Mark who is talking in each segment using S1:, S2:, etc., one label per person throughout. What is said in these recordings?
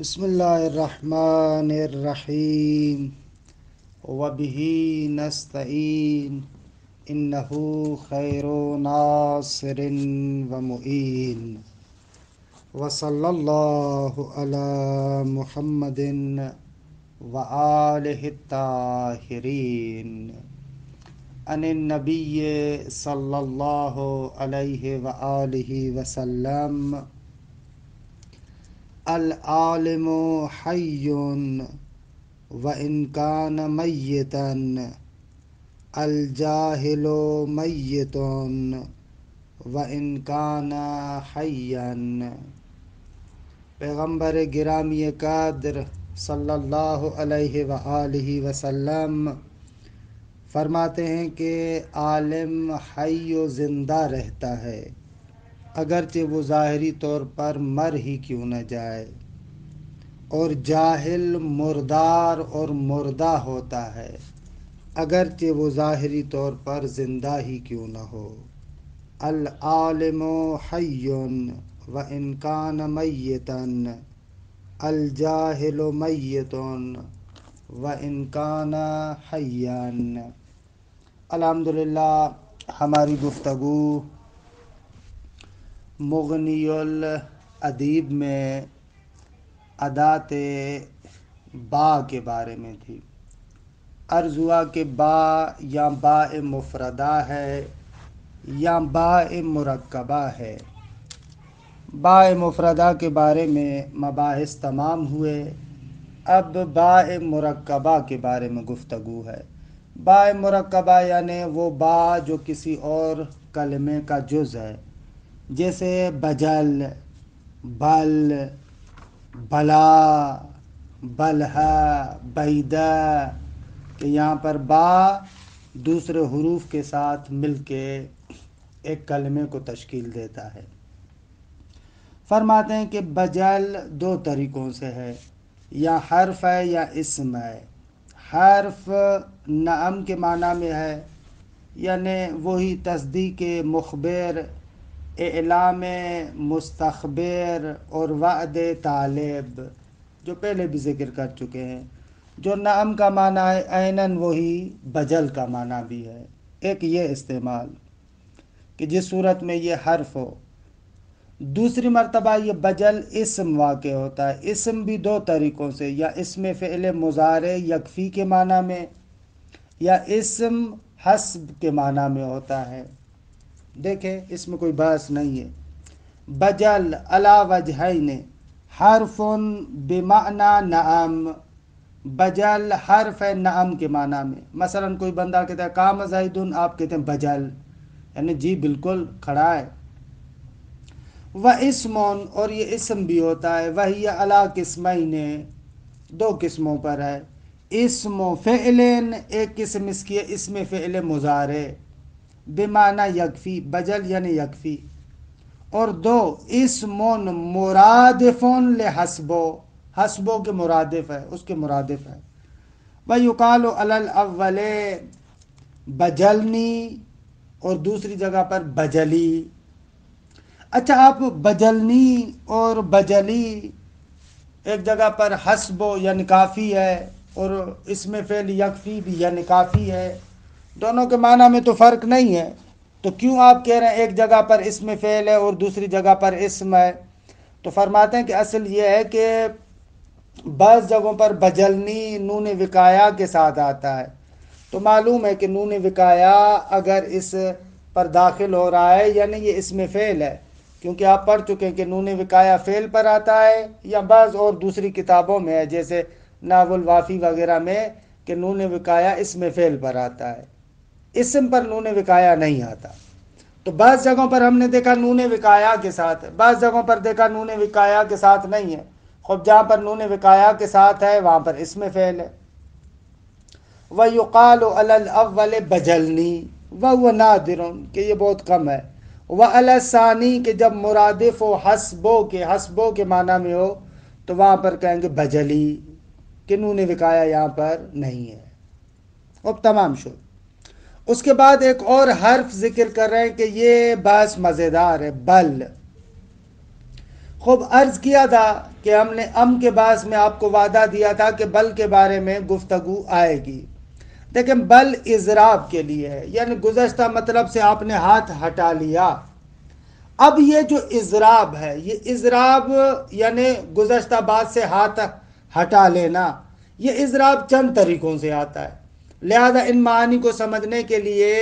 S1: بسم اللہ الرحمن الرحیم وبہ نستعین انہ خیر ناصر ومعین وصلی اللہ علی محمد وآلہ الطاہرین عن النبی صلی اللہ علیہ وآلہ وسلم العالم حی وإن کان میتا الجاہل میت وإن کان حیا۔ پیغمبر گرامی قدر صلی اللہ علیہ وآلہ وسلم فرماتے ہیں کہ عالم حی و زندہ رہتا ہے اگرچہ وہ ظاہری طور پر مر ہی کیوں نہ جائے، اور جاہل مردار اور مردہ ہوتا ہے اگرچہ وہ ظاہری طور پر زندہ ہی کیوں نہ ہو۔ العالم حی وإن کان میتا الجاہل میت وإن کان حیا۔ الحمدللہ ہماری گفتگو مغنی الادیب میں ادات با کے بارے میں تھی۔ عرض ہوا کہ با یا باء مفردہ ہے یا باء مرکبہ ہے۔ باء مفردہ کے بارے میں مباحث تمام ہوئے، اب باء مرکبہ کے بارے میں گفتگو ہے۔ باء مرکبہ یعنی وہ با جو کسی اور کلمے کا جز ہے، جیسے بجل، بل، بلا، بلہا، بیدہ، کہ یہاں پر با دوسرے حروف کے ساتھ مل کے ایک کلمے کو تشکیل دیتا ہے۔ فرماتے ہیں کہ بجل دو طریقوں سے ہے، یا حرف ہے یا اسم ہے۔ حرف نعم کے معنی میں ہے، یعنی وہی تصدیق مخبر، اعلام مستخبر اور وعد طالب جو پہلے بھی ذکر کر چکے ہیں۔ جو نعم کا معنی ہے عیناً وہی بجل کا معنی بھی ہے۔ ایک یہ استعمال کہ جس صورت میں یہ حرف ہو۔ دوسری مرتبہ یہ بجل اسم واقع ہوتا ہے۔ اسم بھی دو طریقوں سے، یا اسم فعل مضارع یکفی کے معنی میں، یا اسم حسب کے معنی میں ہوتا ہے۔ دیکھیں اس میں کوئی بحث نہیں ہے۔ بجل علی وجہین حرف بمعنی نعم، بجل حرف ہے نعم کے معنی میں۔ مثلا کوئی بندہ کہتا ہے قام زید، آپ کہتے ہیں بجل، یعنی جی بالکل کھڑا ہے۔ و اسم، اور یہ اسم بھی ہوتا ہے، وہی علی قسمین، دو قسموں پر ہے۔ اسم فعل، ایک قسم اس کی ہے اسم فعل مضارع بمعنی یکفی، بجل یعنی یکفی، اور دو اسم مرادف لحسبو، حسبو کے مرادف ہے، اس کے مرادف ہے۔ وَيُقَالُ عَلَى الْأَوَّلِ بجلنی، اور دوسری جگہ پر بجلی۔ اچھا، آپ بجلنی اور بجلی ایک جگہ پر حسبو یعنی کافی ہے، اور اسم فعل یکفی بھی یعنی کافی ہے، دونوں کے معنی میں تو فرق نہیں ہے، تو کیوں آپ کہہ رہے ہیں ایک جگہ پر اسم فعل ہے اور دوسری جگہ پر اسم ہے؟ تو فرماتے ہیں کہ اصل یہ ہے کہ بعض جگہوں پر بجلنی نون وقایا کے ساتھ آتا ہے، تو معلوم ہے کہ نون وقایا اگر اس پر داخل ہو رہا ہے یعنی یہ اسم فعل ہے، کیونکہ آپ پڑھ چکے ہیں کہ نون وقایا فعل پر آتا ہے، یا بعض اور دوسری کتابوں میں ہے جیسے نحو الوافی وغیرہ میں کہ نون وقایا اسم فعل پر آتا ہے، اسم پر نون وقایا نہیں آتا۔ تو بعض جگہوں پر ہم نے دیکھا نون وقایا کے ساتھ، بعض جگہوں پر دیکھا نون وقایا کے ساتھ نہیں ہے۔ خب جہاں پر نون وقایا کے ساتھ ہے وہاں پر اسم فعل ہے۔ وَيُقَالُ عَلَى الْأَوَّلِ بَجَلْنِي وَهُوَ نَادِرٌ، کہ یہ بہت کم ہے۔ وَعَلَى الثَّانِي، کہ جب مرادف ہو حسبو کے معنی میں ہو تو وہاں پر کہیں گے بجلی، کہ نون وقایا یہاں پر نہیں ہے۔ اب تمام شد۔ اس کے بعد ایک اور حرف ذکر کر رہے ہیں کہ یہ بحث مزیدار ہے، بل۔ خوب عرض کیا تھا کہ ہم نے ام کے باعث میں آپ کو وعدہ دیا تھا کہ بل کے بارے میں گفتگو آئے گی. دیکھیں بل اضراب کے لیے ہے، یعنی گزشتہ مطلب سے آپ نے ہاتھ ہٹا لیا. اب یہ جو اضراب ہے، یہ اضراب یعنی گزشتہ بات سے ہاتھ ہٹا لینا، یہ اضراب چند طریقوں سے آتا ہے. لہذا ان معانی کو سمجھنے کے لیے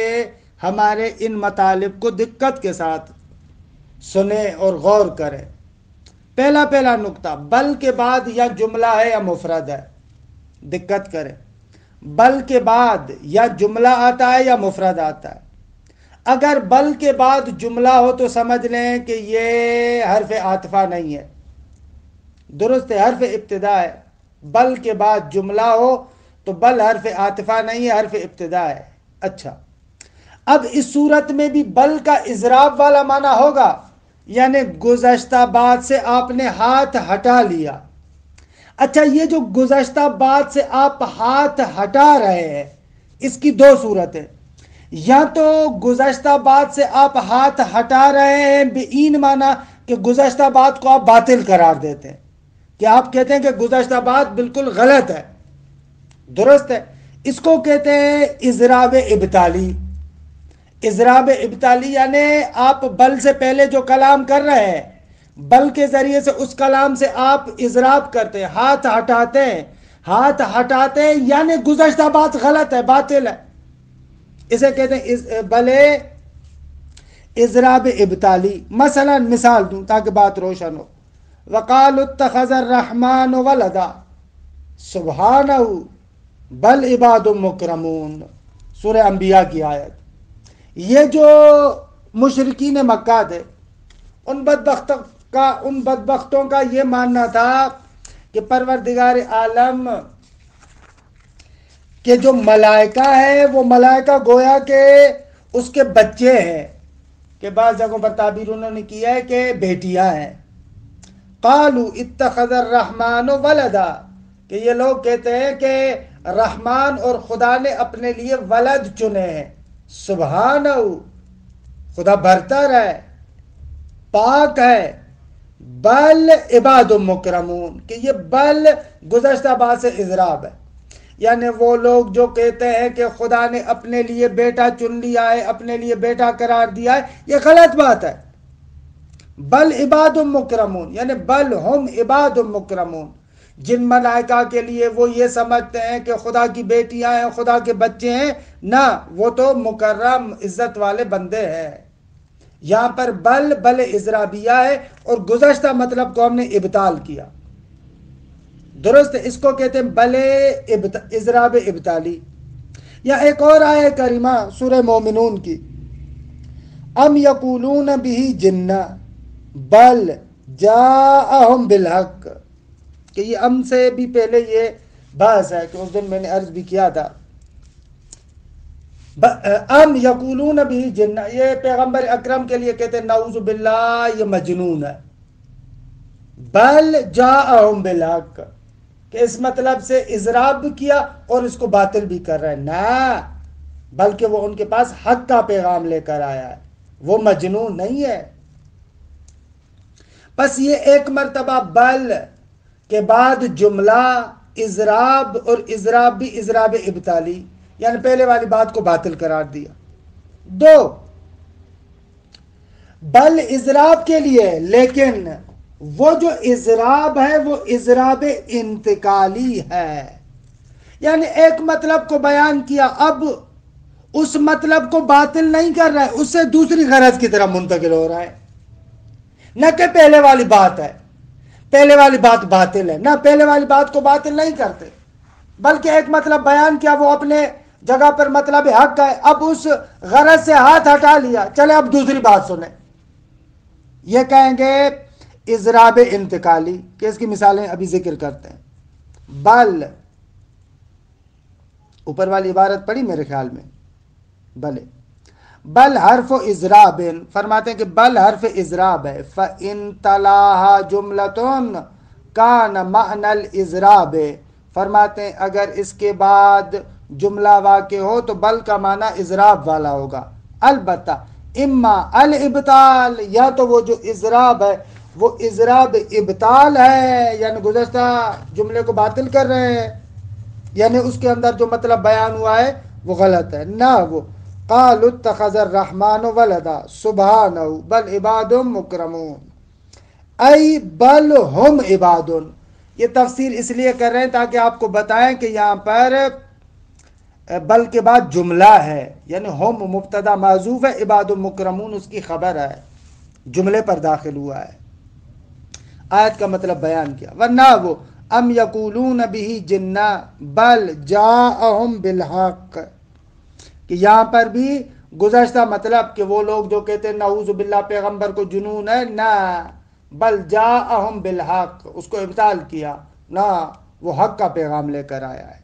S1: ہمارے ان مطالب کو دقت کے ساتھ سنیں اور غور کریں. پہلا نقطہ، بل کے بعد یا جملہ ہے یا مفرد ہے. دقت کریں، بل کے بعد یا جملہ آتا ہے یا مفرد آتا ہے. اگر بل کے بعد جملہ ہو تو سمجھ لیں کہ یہ حرف عاطفہ نہیں ہے، درست ہے، حرف ابتدا ہے. بل کے بعد جملہ ہو تو بل حرف عاطفہ نہیں ہے، حرف ابتدا ہے. اچھا، اب اس صورت میں بھی بل کا اضراب والا معنی ہوگا، یعنی گزشتہ بات سے آپ نے ہاتھ ہٹا لیا. اچھا، یہ جو گزشتہ بات سے آپ ہاتھ ہٹا رہے ہیں، اس کی دو صورتیں. یا تو گزشتہ بات سے آپ ہاتھ ہٹا رہے ہیں بِعین معنی کہ گزشتہ بات کو آپ باطل قرار دیتے ہیں، کہ آپ کہتے ہیں کہ گزشتہ بات بالکل غلط ہے، درست ہے. اس کو کہتے ہیں اضراب ابطالی. اضراب ابطالی یعنی آپ بل سے پہلے جو کلام کر رہے ہیں، بل کے ذریعے سے اس کلام سے آپ اضراب کرتے ہیں، ہاتھ ہٹاتے ہیں یعنی گزشتہ بات غلط ہے، باطل ہے. اسے کہتے ہیں بلے اضراب ابطالی. مثلا مثال دوں تاکہ بات روشن ہو. وقالوا اتخذ الرحمن ولدا سبحانہ بل عباد مکرمون، سورہ انبیاء کی آیت. یہ جو مشرکین مکہ تھے، ان بدبختوں کا یہ ماننا تھا کہ پروردگار عالم کہ جو ملائکہ ہے وہ ملائکہ گویا کہ اس کے بچے ہیں، کہ بعض جگہوں پر تعبیر انہوں نے کیا ہے کہ بیٹیاں ہیں. قالوا اتخذ الرحمن ولدا، کہ یہ لوگ کہتے ہیں کہ رحمان اور خدا نے اپنے لیے ولد چنے ہیں. سبحانہ، خدا برتر ہے، پاک ہے. بل عباد مکرمون، کہ یہ بل گزشتہ بات سے اضراب ہے. یعنی وہ لوگ جو کہتے ہیں کہ خدا نے اپنے لیے بیٹا چن لیا ہے، اپنے لیے بیٹا قرار دیا ہے، یہ غلط بات ہے. بل عباد مکرمون یعنی بل ہم عباد مکرمون، جن ملائکہ کے لیے وہ یہ سمجھتے ہیں کہ خدا کی بیٹیاں ہیں، خدا کے بچے ہیں، نہ، وہ تو مکرم عزت والے بندے ہیں. یہاں پر بل اضرابیہ ہے اور گزشتہ مطلب کو ہم نے ابطال کیا، درست. اس کو کہتے ہیں بل اضراب ابطالی. یا ایک اور آیت کریمہ سورہ مومنون کی، ام یقولون بہ جنہ بل جاءہم بالحق، کہ یہ ام سے بھی پہلے یہ بحث ہے کہ اس دن میں نے عرض بھی کیا تھا. ام یقولون بہ جنہ، یہ پیغمبر اکرم کے لیے کہتے ہیں نعوذ باللہ یہ مجنون ہے. بل جاءہم بالحق، کہ اس مطلب سے اضراب بھی کیا اور اس کو باطل بھی کر رہا ہے. نہ، بلکہ وہ ان کے پاس حق کا پیغام لے کر آیا ہے، وہ مجنون نہیں ہے. بس یہ ایک مرتبہ بل کے بعد جملہ اضراب، اور اضراب بھی اضراب ابطالی، یعنی پہلے والی بات کو باطل قرار دیا. دو، بل اضراب کے لیے، لیکن وہ جو اضراب ہے وہ اضراب انتقالی ہے. یعنی ایک مطلب کو بیان کیا، اب اس مطلب کو باطل نہیں کر رہا ہے، اس سے دوسری غرض کی طرف منتقل ہو رہا ہے. نہ کہ پہلے والی بات ہے، پہلے والی بات باطل ہے، نہ، پہلے والی بات کو باطل نہیں کرتے، بلکہ ایک مطلب بیان کیا، وہ اپنے جگہ پر مطلب حق ہے، اب اس غرض سے ہاتھ ہٹا لیا، چلے اب دوسری بات سنیں. یہ کہیں گے اضراب انتقالی، کہ اس کی مثالیں ابھی ذکر کرتے ہیں. بل، اوپر والی عبارت پڑھی میرے خیال میں، بلے بل حرف اضراب، فرماتے ہیں کہ بل حرف اضراب ہے. فَإِن تَلَاهَا جُمْلَةٌ كَانَ مَعْنَى الْإِضْرَابِ، فرماتے ہیں اگر اس کے بعد جملہ واقع ہو تو بل کا معنی اضراب والا ہوگا. البتہ اما الابطال، یا تو وہ جو اضراب ہے وہ اضراب ابطال ہے، یعنی گزشتہ جملے کو باطل کر رہے ہیں، یعنی اس کے اندر جو مطلب بیان ہوا ہے وہ غلط ہے نہ۔ وہ قالوا اتخذ الرحمن ولدا سبحانہ بل عباد مکرمون، ای بل ہم عباد، یہ تفسیر اس لیے کر رہے ہیں تاکہ آپ کو بتائیں کہ یہاں پر بل کے بعد جملہ ہے، یعنی ہم مبتدا معذوف ہے، عباد مکرمون اس کی خبر ہے، جملے پر داخل ہوا ہے، آیت کا مطلب بیان کیا۔ ورنہ وہ ام یقولون بہ جنہ بل جاءہم بالحق، کہ یہاں پر بھی گزشتہ مطلب کہ وہ لوگ جو کہتے ہیں نعوذ باللہ پیغمبر کو جنون ہے، نہ، بل جاءہم بالحق، اس کو ابطال کیا، نہ، وہ حق کا پیغام لے کر آیا ہے۔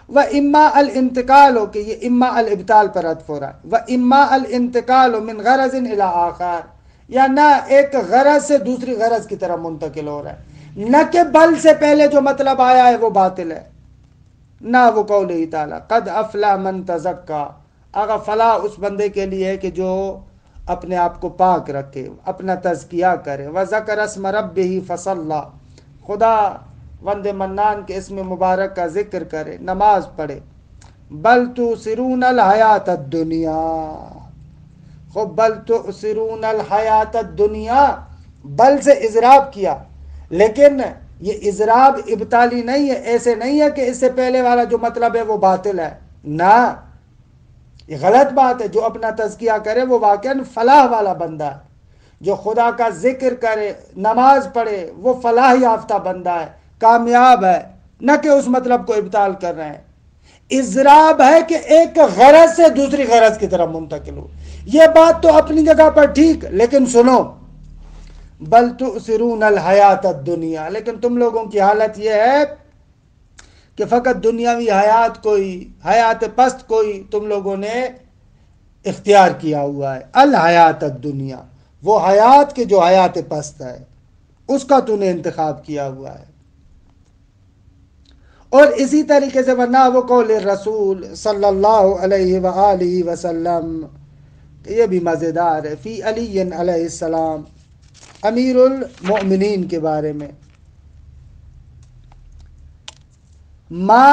S1: وَإِمَّا الْإِنْتِقَالُ، کہ یہ اما الابطال پر عطف ہو رہا ہے، وَإِمَّا الْإِنْتِقَالُ مِنْ غَرَضٍ إِلَىٰ آخَرٍ، یا نہ ایک غرض سے دوسری غرض کی طرف منتقل ہو رہا ہے، نہ کہ بل سے پہلے جو مطلب آیا ہے وہ باطل ہے، نہ وہ قول تعالیٰ قد افلح من تزکا، اگر فلاح اس بندے کے لیے ہے کہ جو اپنے آپ کو پاک رکھے، اپنا تزکیہ کرے، وذکر اسم ربہ فصلی، خدا وند منان کے اسم مبارک کا ذکر کرے، نماز پڑھے۔ بل تؤثرون الحیات الدنیا، خب بل تؤثرون الحیات الدنیا، بل سے اضراب کیا، لیکن یہ اضراب ابطالی نہیں ہے، ایسے نہیں ہے کہ اس سے پہلے والا جو مطلب ہے وہ باطل ہے، نہ، یہ غلط بات ہے۔ جو اپنا تزکیہ کرے وہ واقعاً فلاح والا بندہ ہے، جو خدا کا ذکر کرے، نماز پڑھے، وہ فلاح یافتہ بندہ ہے، کامیاب ہے، نہ کہ اس مطلب کو ابطال کر رہے ہیں۔ اضراب ہے کہ ایک غرض سے دوسری غرض کی طرف منتقل ہو، یہ بات تو اپنی جگہ پر ٹھیک، لیکن سنو، بل تؤثرون الحیات الدنیا، لیکن تم لوگوں کی حالت یہ ہے کہ فقط دنیاوی حیات کوئی، حیات پست کوئی تم لوگوں نے اختیار کیا ہوا ہے، الحیات الدنیا، وہ حیات کے جو حیات پست ہے اس کا تو نے انتخاب کیا ہوا ہے۔ اور اسی طریقے سے ورنہ وہ قول رسول صلی اللہ علیہ وآلہ وسلم، یہ بھی مزیدار ہے، فی علی علیہ السلام، امیر المؤمنین کے بارے میں، ما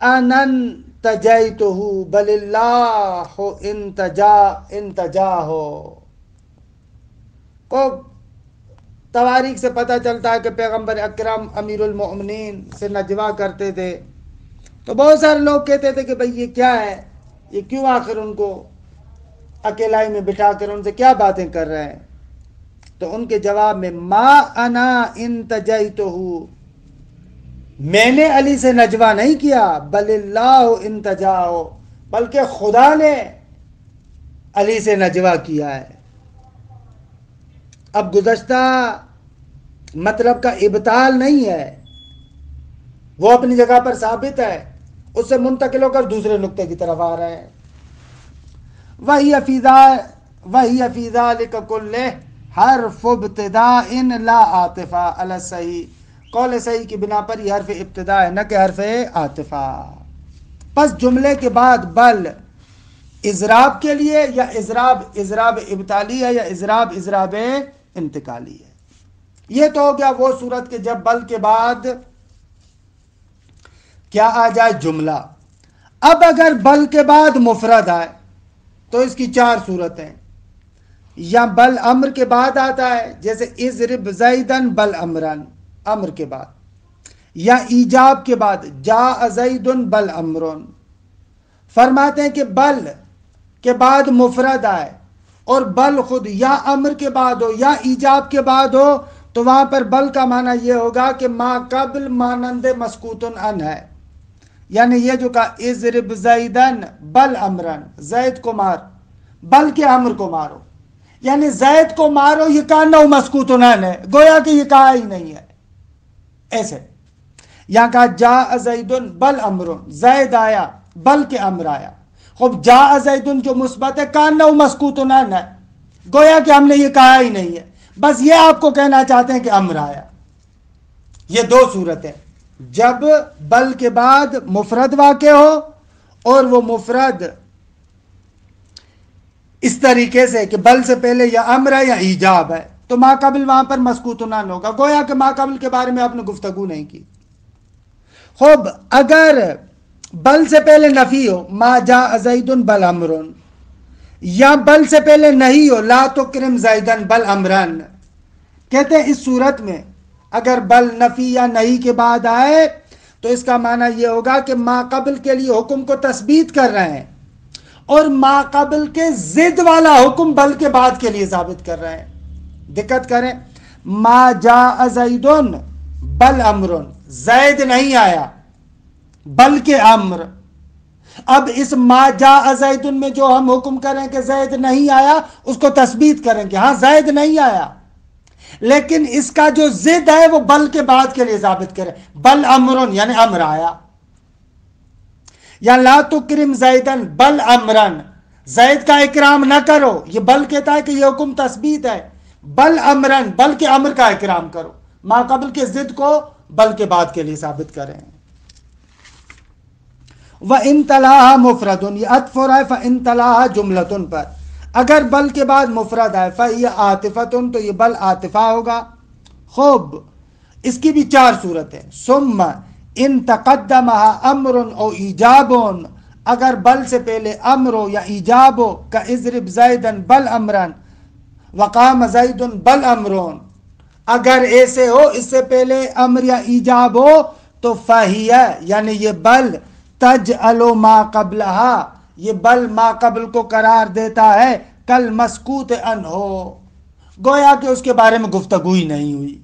S1: انن تجیتہ بل اللہ انتجاہ، کو تواریخ سے پتہ چلتا ہے کہ پیغمبر اکرم امیر المؤمنین سے نجوہ کرتے تھے، تو بہت سارے لوگ کہتے تھے کہ بھئی یہ کیا ہے، یہ کیوں آخر ان کو اکیلائی میں بٹھا کر ان سے کیا باتیں کر رہے ہیں؟ تو ان کے جواب میں ما انا انتجیتہ، میں نے علی سے نجوہ نہیں کیا، بل اللہ انتجاہ، بلکہ خدا نے علی سے نجوہ کیا ہے۔ اب گزشتہ مطلب کا ابطال نہیں ہے، وہ اپنی جگہ پر ثابت ہے، اس سے منتقل ہو کر دوسرے نقطے کی طرف آ رہے ہیں۔ وَهِيَ فِي ذَلِكَ كُلِّهِ حرف ابتداء لا عاطفہ علی الصحیح، قول صحیح کی بنا پر یہ حرف ابتداء ہے، نہ کہ حرف عاطفہ۔ پس جملے کے بعد بل اضراب کے لیے، یا اضراب ابطالی ہے، یا اضراب انتقالی ہے۔ یہ تو ہو گیا وہ صورت کہ جب بل کے بعد کیا آ جائے، جملہ۔ اب اگر بل کے بعد مفرد آئے تو اس کی چار صورتیں، یا بل امر کے بعد آتا ہے، جیسے اضرب زیدن بل امرن، امر کے بعد، یا ایجاب کے بعد جاء زیدن بل امرن۔ فرماتے ہیں کہ بل کے بعد مفرد آئے اور بل خود یا امر کے بعد ہو یا ایجاب کے بعد ہو، تو وہاں پر بل کا معنی یہ ہوگا کہ ما قبل مانند مسکوت عن ہے، یعنی یہ جو کہا اضرب زیدن بل امرن، زید کو مار، بل کے امر کو مارو، یعنی زید کو مارو، یہ کانہ مسکوت عن ہے، گویا کہ یہ کہا ہی نہیں ہے، ایسے۔ یہاں کہا جاء زیدن بل امرن، زید آیا بل کے امر آیا، خب جاء زیدن جو مثبت ہے کانہ مسکوت عن ہے، گویا کہ ہم نے یہ کہا ہی نہیں ہے، بس یہ آپ کو کہنا چاہتے ہیں کہ امر آیا۔ یہ دو صورتیں، جب بل کے بعد مفرد واقع ہو اور وہ مفرد اس طریقے سے کہ بل سے پہلے یا امر ہے یا ایجاب ہے، تو ما قبل وہاں پر مسکوتن عنہ ہوگا، گویا کہ ما قبل کے بارے میں آپ نے گفتگو نہیں کی۔ خوب، اگر بل سے پہلے نفی ہو، ما جاء زید بل امر، یا بل سے پہلے نہیں ہو، لا تکرم زیدن بل امرن، کہتے ہیں اس صورت میں اگر بل نفی یا نہیں کے بعد آئے تو اس کا معنی یہ ہوگا کہ ما قبل کے لیے حکم کو تثبیت کر رہے ہیں اور ما قبل کے ضد والا حکم بل کے بعد کے لیے ثابت کر رہے ہیں۔ دقت کریں، ما جاء زید بل امر، زید نہیں آیا بلکہ امر۔ اب اس ما جاء زید میں جو ہم حکم کریں کہ زید نہیں آیا، اس کو تثبیت کریں گے، ہاں زید نہیں آیا، لیکن اس کا جو ضد ہے وہ بل کے بعد کے لیے ثابت کریں، بل امرن یعنی امر آیا، یا لا تکرم زیدن بل امرن، زید کا اکرام نہ کرو، یہ بل کہتا ہے کہ یہ حکم تثبیت ہے، بل امرن بلکہ امر کا اکرام کرو، ما قبل کے ضد کو بل کے بعد کے لیے ثابت کریں۔ وَإِن تَلَاهَا مُفْرَدٌ، یہ عطف ہو رہا ہے فَإِن تَلَاهَا جملتن پر، اگر بل کے بعد مفرد ہے فَهِيَ عَاطِفَةٌ تو یہ بل عاطفہ ہوگا۔ خوب، اس کی بھی چار صورتیں، ثم ان تقدمها امر او ایجاب، اگر بل سے پہلے امر ہو یا ایجاب ہو، کَاِضْرِبْ زَيْدًا بل امرن وقام زید بل امرون، اگر ایسے ہو اس سے پہلے امر یا ایجاب ہو تو فَهِيَ یعنی یہ بل تجعل ما قبلها، یہ بل ما قبل کو قرار دیتا ہے کل مسکوت عنہ، گویا کہ اس کے بارے میں گفتگو ہی نہیں ہوئی۔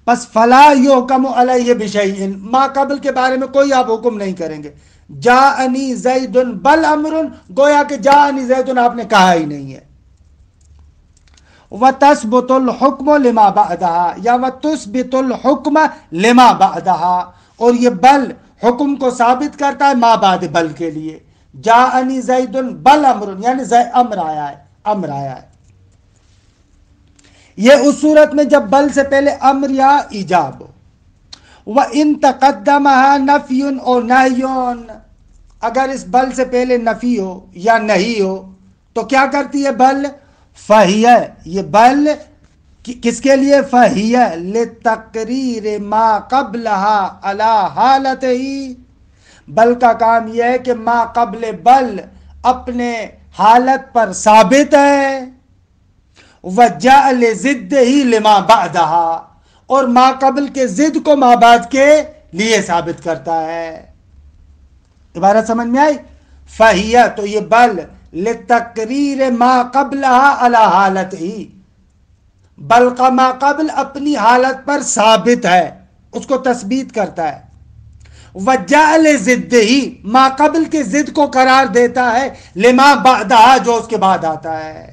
S1: پس فلا یحکم علیہ بشیء، ما قبل کے بارے میں کوئی آپ حکم نہیں کریں گے۔ جاءنی زید بل امر، گویا کہ جاءنی زید آپ نے کہا ہی نہیں ہے۔ وَتَثْبُتُ الْحُكْمُ لِمَا بَعْدَهَا، یا وَتُثْبِتُ الْحُكْمَ لِمَا بَعْدَهَا، اور یہ بل حکم کو ثابت کرتا ہے ما بعد بل کے لیے۔ جاءنی زید بل امر یعنی امر آیا ہے، امر آیا ہے۔ یہ اس صورت میں جب بل سے پہلے امر یا ایجاب ہو۔ وَإِن تَقَدَّمَهَا نَفْيٌ اور نَهْيٌ، اگر اس بل سے پہلے نفی ہو یا نہیں ہو تو کیا کرتی ہے بل؟ فَهِيَ، یہ بل کس کے لیے؟ فَهِيَ لِتَقْرِيرِ مَا قَبْلَهَا عَلَى حَالَتِهِ، بل کا کام یہ ہے کہ ما قبل بل اپنے حالت پر ثابت ہے، وَجَعْلِ ضِدِّهِ لِمَا بَعْدَهَا، اور ما قبل کے ضد کو ما بعد کے لیے ثابت کرتا ہے۔ عبارت سمجھ میں آئی؟ فَهِيَ تو یہ بل لِتَقْرِيرِ مَا قَبْلَهَا عَلَى حَالَتِهِ، بل کا ما قبل اپنی حالت پر ثابت ہے، اس کو تثبیت کرتا ہے۔ وَجَعْلِ ضِدِّهِ، ما قبل کے ضد کو قرار دیتا ہے، لما بعدها جو اس کے بعد آتا ہے۔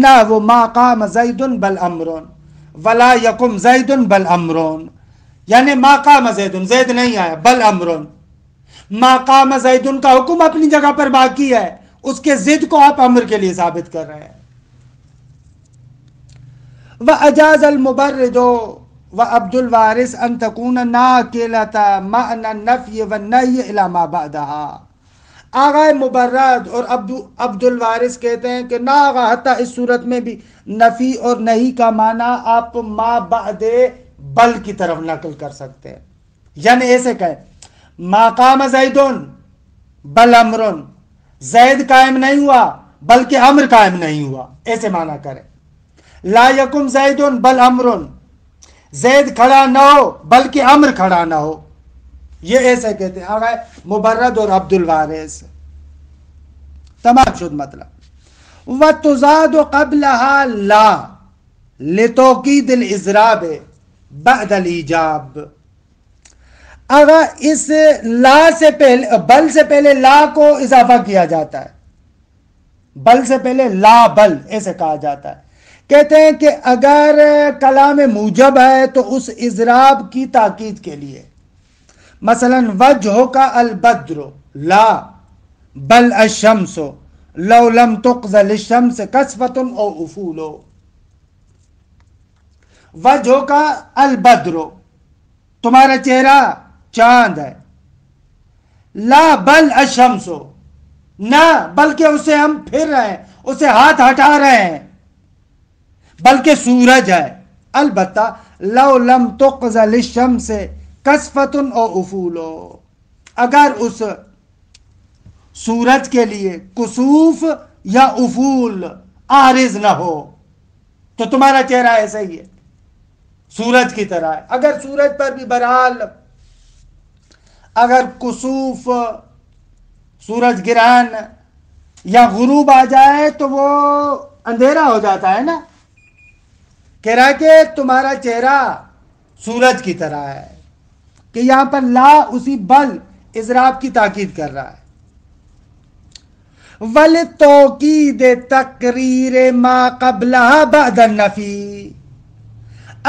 S1: نہ وہ ما قام زید بل امرون ولا یقم زید بل امرون، یعنی ما قام زید، زید نہیں آیا، بل امرون، ما قام زید کا حکم اپنی جگہ پر باقی ہے، اس کے ضد کو آپ امر کے لیے ثابت کر رہے ہیں۔ وَأَجَازَ الْمُبَرِّدُ وَعَبْدُ الْوَارِثِ أَن تَكُونَ نَاقِلَةً مَعْنَى النَّفْيِ وَالنَّهْيِ إِلَى مَا بَعْدَهَا، آغا مبرد اور عبد الوارث کہتے ہیں کہ نہ آغا، حتیٰ اس صورت میں بھی نفی اور نہیں کا معنی آپ ما بعد بل کی طرف نقل کر سکتے ہیں، یعنی ایسے کہیں ما قام زیدن بل امرن، زید قائم نہیں ہوا بلکہ امر قائم نہیں ہوا، ایسے معنی کریں۔ لا یکم زید بل امرن، زید کھڑا نہ ہو بلکہ امر کھڑا نہ ہو، یہ ایسے کہتے ہیں آگئے مبرد اور عبد الوارث۔ تمام شد مطلب۔ وَتُزَادُ قَبْلَهَا لَا لِتَوْكِيدِ الْإِضْرَابِ بَعْدَ الْإِيجَابِ، اگر اس لا سے پہلے، بل سے پہلے لا کو اضافہ کیا جاتا ہے، بل سے پہلے لا بل ایسے کہا جاتا ہے، کہتے ہیں کہ اگر کلام موجب ہے تو اس اضراب کی تاکید کے لیے، مثلا وجہ کا البدر لا بل الشمس لو لم تقزل الشمس کسفۃ او افول، وجہ کا البدر تمہارا چہرہ چاند ہے، لا بل الشمس نہ بلکہ اسے ہم پھر رہے ہیں، اسے ہاتھ ہٹا رہے ہیں، بلکہ سورج ہے. البتہ لو لم تقزل الشمس کسفۃ او افول، اگر اس سورج کے لیے کسوف یا افول عارض نہ ہو تو تمہارا چہرہ ایسا ہی ہے، سورج کی طرح ہے. اگر سورج پر بھی بہرحال اگر کسوف، سورج گرہن یا غروب آ جائے تو وہ اندھیرا ہو جاتا ہے نا. کہہ رہا ہے کہ تمہارا چہرہ سورج کی طرح ہے. کہ یہاں پر لا اسی بل اضراب کی تاکید کر رہا ہے. وَلِتَوْکِیدِ تَقْرِیرِ مَا قَبْلَہَا بَعْدَ النَّفِی،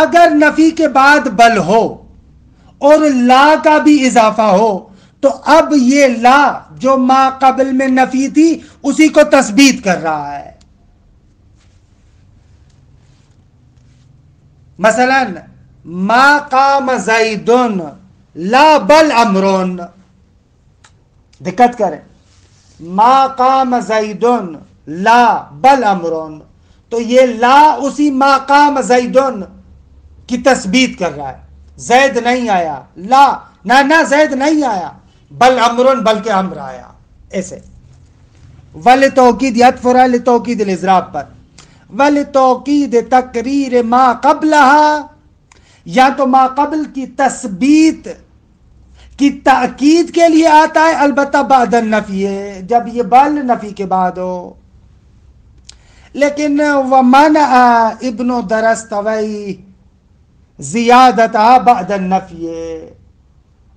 S1: اگر نفی کے بعد بل ہو اور لا کا بھی اضافہ ہو تو اب یہ لا جو ما قبل میں نفی تھی اسی کو تثبیت کر رہا ہے. مثلا ما قام زیدن لا بل امرن، دقت کریں، ما قام زیدن لا بل امرن، تو یہ لا اسی ما قام زیدن کی تثبیت کر رہا ہے. زید نہیں آیا، لا نہ زید نہیں آیا، بل امرن بلکہ امر آیا. ایسے وَلِتَوْکِیدِ یدفر لِتَوْکِیدِ الاضراب پر، وَلِتَوْکِیدِ تقریر ما قبلہا، یا تو ما قبل کی تثبیت کی تأکید کے لیے آتا ہے، البتہ بعد النفی ہے، جب یہ بل نفی کے بعد ہو. لیکن وَمَنَعَ ابن درستوی زیادتها بعد النفی،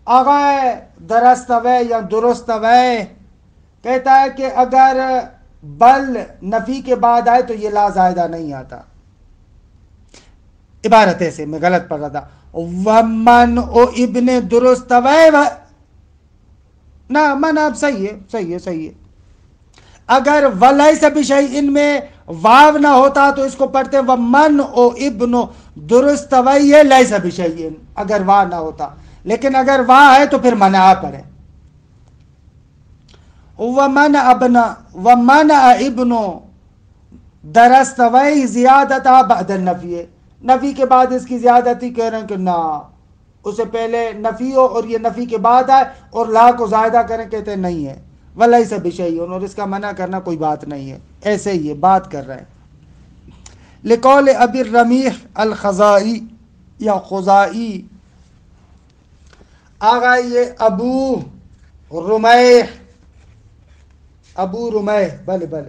S1: آغا درستوی یا درستوی کہتا ہے کہ اگر بل نفی کے بعد آئے تو یہ لا زائدہ نہیں آتا. عبارت ایسے میں غلط پڑھ رہا تھا، ومن او ابن درستوی نہ من اب صحیح ہے. اگر ولیس بشیء میں واو نہ ہوتا تو اس کو پڑھتے ومن او ابن درستوی لیس بشیء، اگر واو نہ ہوتا. لیکن اگر واو ہے تو پھر منع پڑھیں. ومن ابن درستوی زیادتها بعد النفی، نفی کے بعد اس کی زیادتی کہہ رہے ہیں کہ نہ، اس سے پہلے نفی ہو اور یہ نفی کے بعد آئے اور لا کو زائدہ کریں، کہتے ہیں نہیں ہے. ولیس بشیء، اور اس کا منع کرنا کوئی بات نہیں ہے. ایسے ہی یہ بات کر رہے ہیں. لقول ابی الرمیح الخزائی یا خزائی، آگا یہ ابو رمیح بلے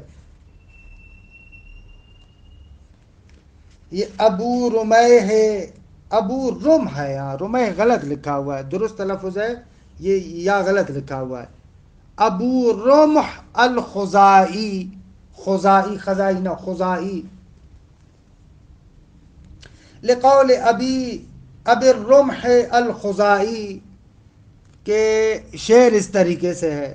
S1: یہ ابو رمیح ہے، ابو رم ہے، یہاں رمیح غلط لکھا ہوا ہے، درست تلفظ ہے یہ یا غلط لکھا ہوا ہے. ابو رمح الخزائی، خزائی نہ خزائی. لقول ابی الرمح الخزائی، کہ شعر اس طریقے سے ہے،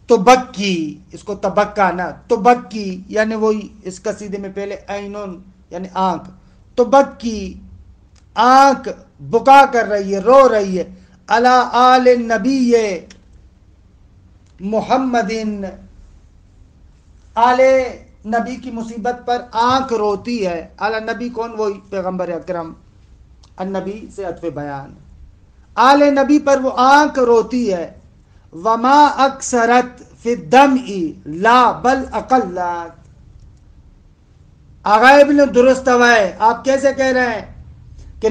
S1: تبکی، اس کو تبکا نہ تبکی، یعنی وہی اس قصیدے میں پہلے عینون یعنی آنکھ، تبکی آنکھ بکا کر رہی ہے، رو رہی ہے، علی آل النبی محمد، آل نبی کی مصیبت پر آنکھ روتی ہے. آل نبی کون؟ وہی پیغمبر اکرم، النبی سے عطف بیان، آل نبی پر وہ آنکھ روتی ہے. وما اکثرت فی الدمع لا بل اقلت. آغا ابن درستوی آپ کیسے کہہ رہے ہیں کہ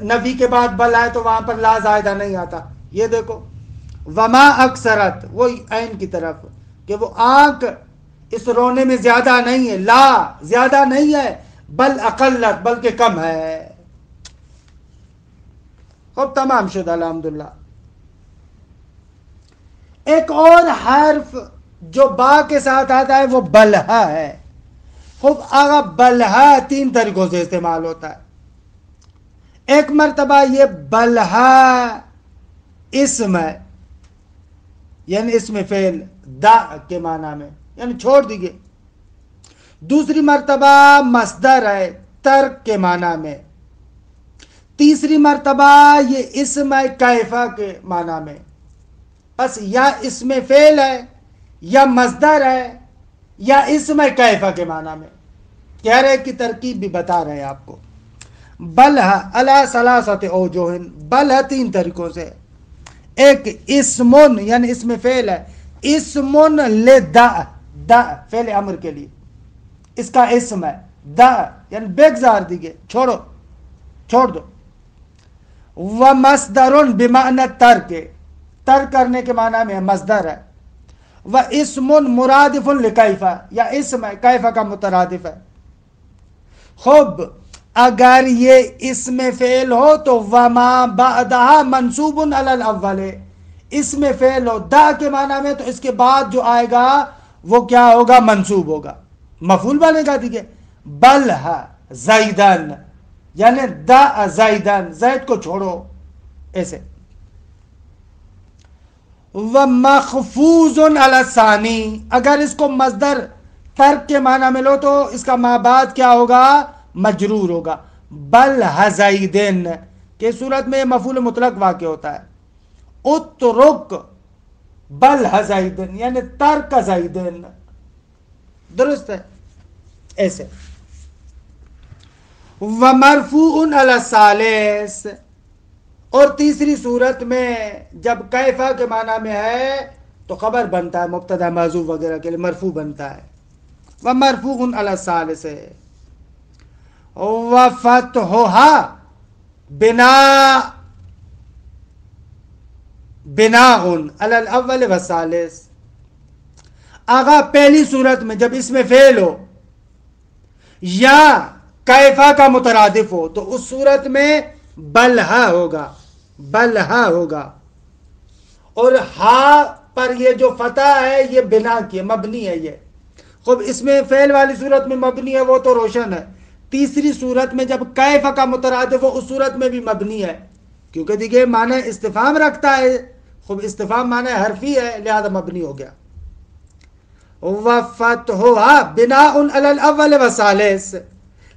S1: نفی کے بعد بل آئے تو وہاں پر لا زائدہ نہیں آتا؟ یہ دیکھو وما اکثرت، وہی عین کی طرف، کہ وہ آنکھ اس رونے میں زیادہ نہیں ہے، لا زیادہ نہیں ہے، بل اقلت بلکہ کم ہے. خوب تمام شد الحمدللہ. ایک اور حرف جو با کے ساتھ آتا ہے وہ بلہا ہے. خوب آگا بلہا تین طریقوں سے استعمال ہوتا ہے. ایک مرتبہ یہ بلہا اسم ہے، یعنی اسم فعل دا کے معنی میں، یعنی چھوڑ دیجئے. دوسری مرتبہ مصدر ہے ترک کے معنی میں. تیسری مرتبہ یہ اسم ہے کیفہ کے معنی میں. بس یا اسم فعل ہے یا مصدر ہے یا اسم کیفہ کے معنی میں. چہرے کی ترکیب بھی بتا رہے ہیں آپ کو. بلہ علی ثلاثت اوجہ، بلہ 3 طریقوں سے. ایک اسمن یعنی اسم فعل ہے، اسمن لدع، دع فعل امر کے لیے اس کا اسم ہے. دع یعنی بگزار دیگے، چھوڑو، چھوڑ دو. ومصدر بمعنی ترک، ترک کرنے کے معنی میں مصدر ہے. واسم مرادف لکیفہ، یا اسم ہے کیفہ کا مترادف ہے. خب اگر یہ اسم فعل ہو تو وما بعدہا منصوب علی الاول، اسم فعل ہو دا کے معنی میں تو اس کے بعد جو آئے گا وہ کیا ہوگا؟ منصوب ہوگا، مفعول بنے گا. دیکھیں بل زیدن یعنی دا زیدن، زید کو چھوڑو، ایسے. ومخفوض علی الثانی، اگر اس کو مصدر ترک کے معنی میں لو تو اس کا ما بعد کیا ہوگا؟ مجرور ہوگا. بل زیدن کہ صورت میں مفعول مطلق واقع ہوتا ہے. اترک بل زیدن یعنی ترک زیدن، درست ہے ایسے. ومرفوع علی الثالث، اور تیسری صورت میں جب کیفہ کے معنی میں ہے تو خبر بنتا ہے، مبتدا محذوف وغیرہ کے لیے مرفوع بنتا ہے. ومرفوع علی الثالث. وفتحها بناء علی الاول والثالث، آغا پہلی صورت میں جب اس میں فعل ہو یا کیفہ کا مترادف ہو تو اس صورت میں بلہا ہوگا، بلہا ہوگا. اور ہا پر یہ جو فتح ہے یہ بنا کی مبنی ہے. یہ خب اس میں فعل والی صورت میں مبنی ہے، وہ تو روشن ہے. تیسری صورت میں جب کیفہ کا مترادف ہو اس صورت میں بھی مبنی ہے، کیونکہ دیکھیں معنی استفہام رکھتا ہے. خب استفہام معنی حرفی ہے لہذا مبنی ہو گیا. وفتحها بناء علی الاول والثالث،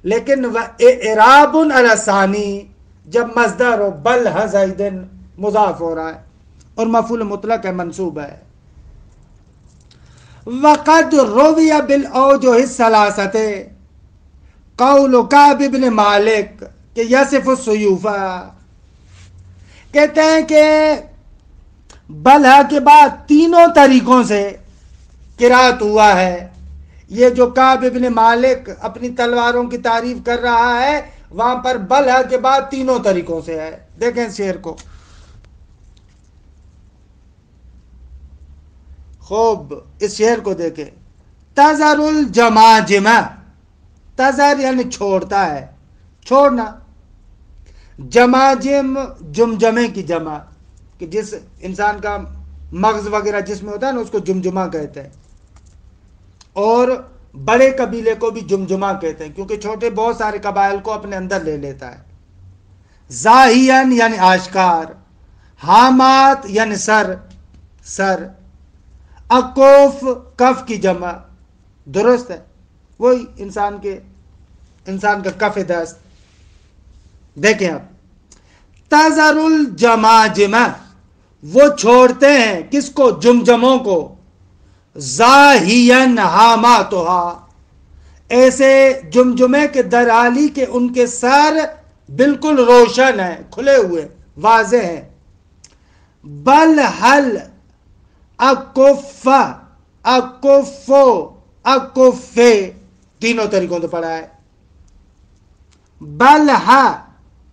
S1: لیکن اعراب علی الثانی جب مصدر ہو، بل زیدن مضاف ہو رہا ہے اور مفعول مطلق ہے، منصوب ہے. وقد روی بالاوجہ الثلاثۃ قول کعب بن مالک کہ یصف السیوف، کہتے ہیں کہ بلہ کے بعد 3 طریقوں سے قرات ہوا ہے. یہ جو کعب بن مالک اپنی تلواروں کی تعریف کر رہا ہے وہاں پر بلہ کے بعد 3 طریقوں سے ہے. دیکھیں شعر کو. خوب اس شعر کو دیکھیں. تذر الجماجم، تذر یعنی چھوڑتا ہے، چھوڑنا. جماجم جمجمے کی جمع، کہ جس انسان کا مغز وغیرہ جس میں ہوتا ہے نا اس کو جمجمہ کہتے ہیں. اور بڑے قبیلے کو بھی جمجمہ کہتے ہیں کیونکہ چھوٹے بہت سارے قبائل کو اپنے اندر لے لیتا ہے. ظاہین یعنی آشکار، حامات یعنی سر، سر. اکوف کف کی جمع، درست ہے، وہی انسان کا کف دست. دیکھیں آپ، تذر الجماجم وہ چھوڑتے ہیں کس کو؟ جمجموں کو. ظاہین حاماتھا ایسے جمجمے کے درالی کے ان کے سر بالکل روشن ہیں، کھلے ہوئے، واضح ہیں. بل حل اکف، اکفو، اکفے 3 طریقوں سے پڑھا ہے. بل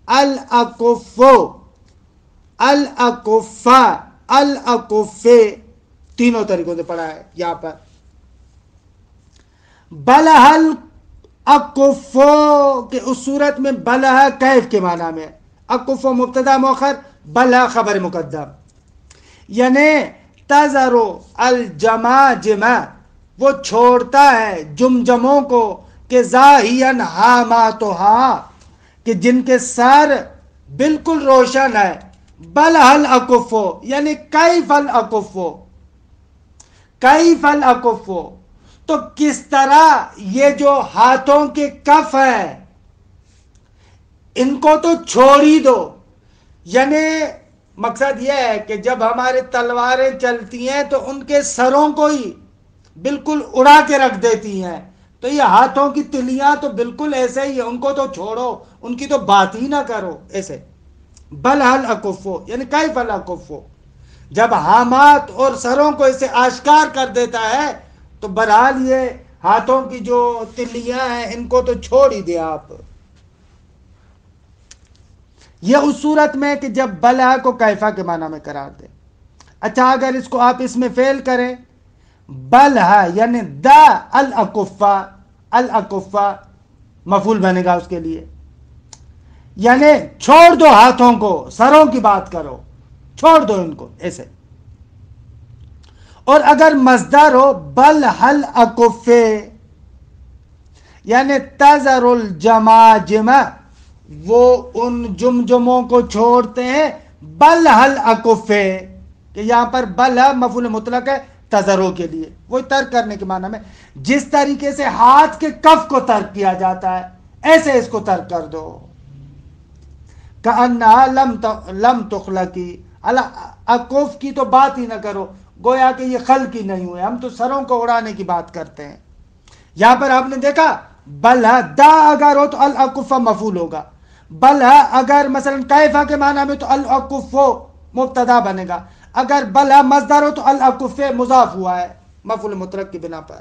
S1: الاکفو، الاکفا، الاکفے 3 طریقوں سے پڑھا ہے. یہاں پر بلہ اکفو کہ اس صورت میں بلہ کیف کے معنی میں، اکفو مبتدا مؤخر، بلہ خبر مقدم. یعنی تذرو الجماجم وہ چھوڑتا ہے جمجموں کو، کہ ظاہین حاماتھا کہ جن کے سر بالکل روشن ہے. بلہ الاکفو یعنی کیف الاکفو، کیف الاکفو تو کس طرح یہ جو ہاتھوں کے کف ہیں ان کو تو چھوڑ ہی دو. یعنی مقصد یہ ہے کہ جب ہماری تلواریں چلتی ہیں تو ان کے سروں کو ہی بالکل اڑا کے رکھ دیتی ہیں، تو یہ ہاتھوں کی تلیاں تو بالکل ایسے ہی ہیں، ان کو تو چھوڑو، ان کی تو بات ہی نہ کرو ایسے. بل حل اکفو یعنی کیف الاکفو، جب ہامات اور سروں کو اسے آشکار کر دیتا ہے تو بہرحال یہ ہاتھوں کی جو تلیاں ہیں ان کو تو چھوڑ ہی دے آپ. یہ اس صورت میں کہ جب بلا کو کیفا کے معنی میں قرار دے. اچھا اگر اس کو آپ اس میں فعل کریں، بلہا یعنی دا الاکفا، الاکفا مفعول بنے گا اس کے لیے، یعنی چھوڑ دو ہاتھوں کو، سروں کی بات کرو، چھوڑ دو ان کو ایسے. اور اگر مصدر ہو بل حل اکفے یعنی تذر الجماجم، وہ ان جمجموں کو چھوڑتے ہیں، بل حل اکفے کہ یہاں پر بل مفعول مطلق ہے تذروں کے لیے، وہ ترک کرنے کے معنی میں. جس طریقے سے ہاتھ کے کف کو ترک کیا جاتا ہے ایسے اس کو ترک کر دو. کأنہا لم تخلقی، اکف کی تو بات ہی نہ کرو، گویا کہ یہ خلق ہی نہیں ہوئے، ہم تو سروں کو اڑانے کی بات کرتے ہیں. یہاں پر آپ نے دیکھا بلہ دا اگر ہو تو الاکفہ مفعول ہوگا، بلہ اگر مثلا کیفا کے معنی میں تو الاکفو مبتدا بنے گا، اگر بلہ مصدر ہو تو الاکف مضاف ہوا ہے مفعول مطلق کی بنا پر.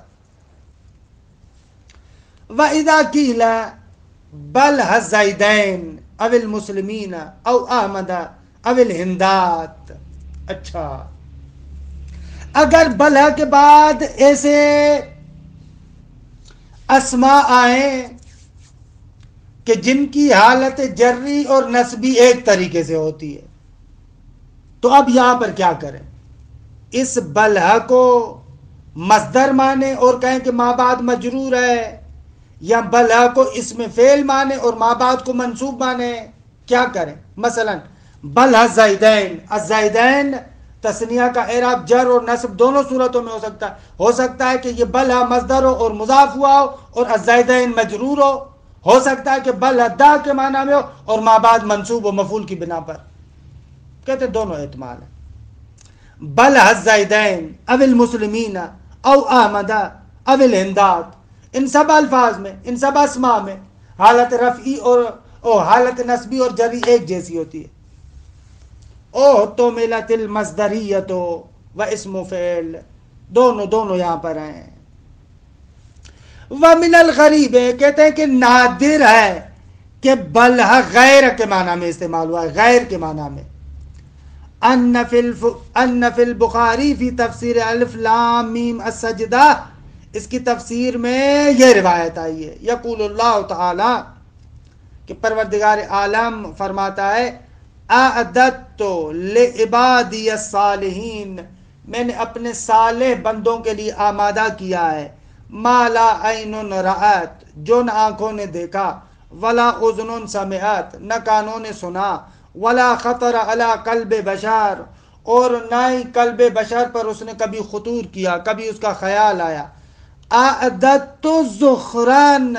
S1: وَإِذَا قِيلَ بَلْ الزَّيْدَيْنِ او المسلمین او احمد او الہندات. اچھا اگر بلہ کے بعد ایسے اسماء آئیں کہ جن کی حالت جری اور نسبی ایک طریقے سے ہوتی ہے، تو اب یہاں پر کیا کریں؟ اس بلہ کو مصدر مانے اور کہیں کہ ما بعد مجرور ہے، یا بلہ کو اسم فعل مانے اور ما بعد کو منصوب مانے؟ کیا کریں؟ مثلا بلہ الزیدین، الزیدین تثنیہ کا اعراب جر اور نصب دونوں صورتوں میں ہو سکتا ہے کہ یہ بلہ مصدر ہو اور مضاف ہوا ہو اور الزیدین مجرور ہو سکتا ہے کہ بلہ دا کے معنی میں ہو اور ما بعد منصوب و مفعول کی بنا پر. کہتے دونوں احتمال ہیں. بلہ الزیدین او المسلمین او احمد او الہندات، ان سب الفاظ میں، ان سب اسماء میں حالت رفعی اور حالت نسبی اور جری ایک جیسی ہوتی ہے. او تو ملت المصدریت و اسم فعل، دونوں یہاں پر ہیں. ومن الغریب کہتے ہیں کہ نادر ہے کہ بلہ غیر کے معنی میں استعمال ہوا ہے، غیر کے معنی میں. ان فی البخاری فی تفسیر الف لام میم السجدہ، اس کی تفسیر میں یہ روایت آئی ہے، یقول اللہ تعالی کہ پروردگار عالم فرماتا ہے اعددت لعبادی الصالحین، میں نے اپنے صالح بندوں کے لیے آمادہ کیا ہے، ما لا عین رأت، جو نہ آنکھوں نے دیکھا، ولا اذن سمعت، نہ کانوں نے سنا، ولا خطر علی قلب بشر، اور نہ ہی قلب بشر پر اس نے کبھی خطور کیا، کبھی اس کا خیال آیا. اعددت ذخران،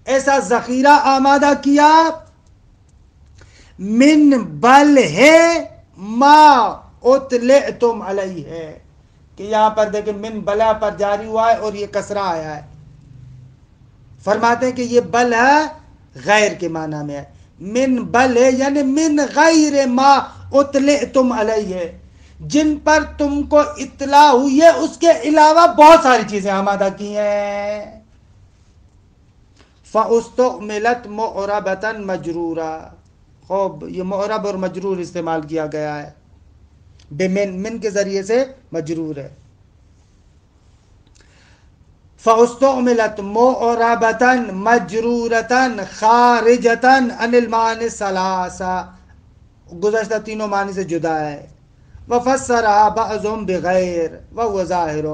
S1: ایسا ذخیرہ آمادہ کیا، من بل ہے ما اطلعتم علیہ، کہ یہاں پر دیکھیں من بلا پر جاری ہوا ہے اور یہ کسرہ آیا ہے. فرماتے ہیں کہ یہ بل ہے غیر کے معنی میں ہے، من بل ہے یعنی من غیر ما اطلعتم علیہ، جن پر تم کو اطلاع ہوئی ہے اس کے علاوہ بہت ساری چیزیں آمادہ کی ہیں. فاستعملت معربۃ مجرورہ، خوب یہ معرب اور مجرور استعمال کیا گیا ہے، من کے ذریعے سے مجرور ہے. فاستعملت معربۃ مجرورۃ خارجۃ عن المعانی الثلاثہ، گزشتہ تینوں معنی سے جدا ہے. وفسرها بعضهم بغیر وهو ظاہر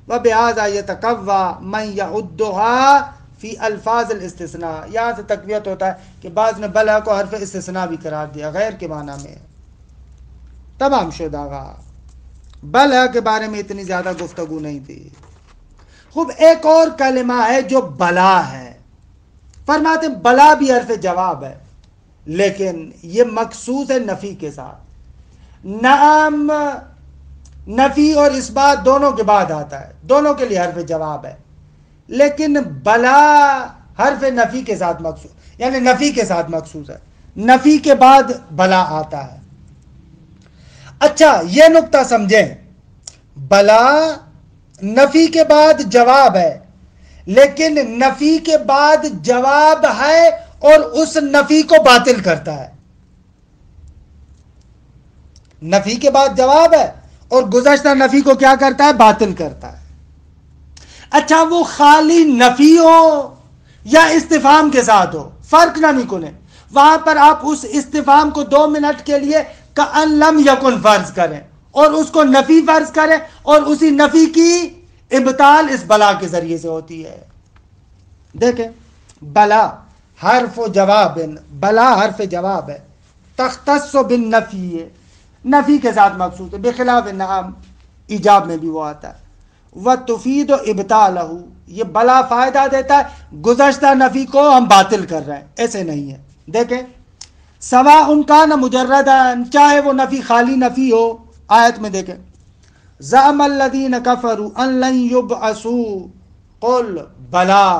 S1: وبهذا يتقوى من يعدها فی الفاظ الاستثناء. یہاں سے تقویت ہوتا ہے کہ بعض نے بلہ کو حرف استثناء بھی قرار دیا، غیر کے معنی میں. تمام شدہ گا بلہ کے بارے میں اتنی زیادہ گفتگو نہیں تھی. خوب ایک اور کلمہ ہے جو بلا ہے، فرماتے ہیں بلا بھی حرف جواب ہے لیکن یہ مخصوص ہے نفی کے ساتھ. نعم نفی اور اس بات دونوں کے بعد آتا ہے، دونوں کے لیے حرف جواب ہے. لیکن بلا حرف نفی کے ساتھ مخصوص، یعنی نفی کے ساتھ مخصوص ہے، نفی کے بعد بلا آتا ہے۔ اچھا یہ نقطہ سمجھیں، بلا نفی کے بعد جواب ہے، لیکن نفی کے بعد جواب ہے اور اس نفی کو باطل کرتا ہے۔ نفی کے بعد جواب ہے اور گزشتہ نفی کو کیا کرتا ہے؟ باطل کرتا ہے۔ اچھا وہ خالی نفی ہو یا استفہام کے ساتھ ہو، فرق نہ نکلے، وہاں پر آپ اس استفہام کو 2 منٹ کے لیے کأن لم یکن فرض کریں اور اس کو نفی فرض کریں، اور اسی نفی کی ابطال اس بلا کے ذریعے سے ہوتی ہے۔ دیکھیں بلا حرف جواب، بلا حرف جواب ہے، تختص بالنفی ہے، نفی کے ساتھ مخصوص ہے، بخلاف نعم ایجاب میں بھی وہ آتا ہے۔ وَتُفِيدُ إِبْطَالَهُ، یہ بلا فائدہ دیتا ہے گزشتہ نفی کو ہم باطل کر رہے ہیں، ایسے نہیں ہے۔ دیکھیں سواء کان مجردا، چاہے وہ نفی خالی نفی ہو، آیت میں دیکھیں زعم الذین کفروا ان لن یبعثوا قل بلا،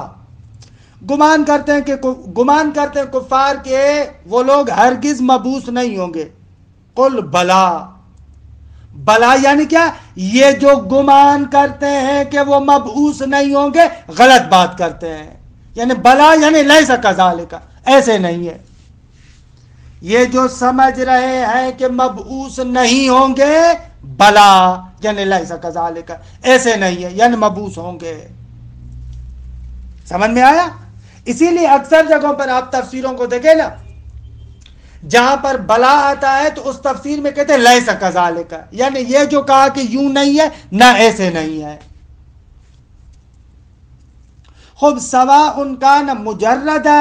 S1: گمان کرتے ہیں کفار کے وہ لوگ ہرگز مبعوث نہیں ہوں گے، قل بلا، بلا یعنی کیا؟ یہ جو گمان کرتے ہیں کہ وہ مبعوث نہیں ہوں گے غلط بات کرتے ہیں، یعنی بلا یعنی لیس کذالک، ایسے نہیں ہے۔ یہ جو سمجھ رہے ہیں کہ مبعوث نہیں ہوں گے، بلا یعنی لیس کذالک، ایسے نہیں ہے، یعنی مبعوث ہوں گے۔ سمجھ میں آیا؟ اسی لیے اکثر جگہوں پر آپ تفسیروں کو دیکھیں نا، جہاں پر بلا آتا ہے تو اس تفسیر میں کہتے ہیں لیس کذالک، یعنی یہ جو کہا کہ یوں نہیں ہے، نہ ایسے نہیں ہے۔ خب سواء کان مجردا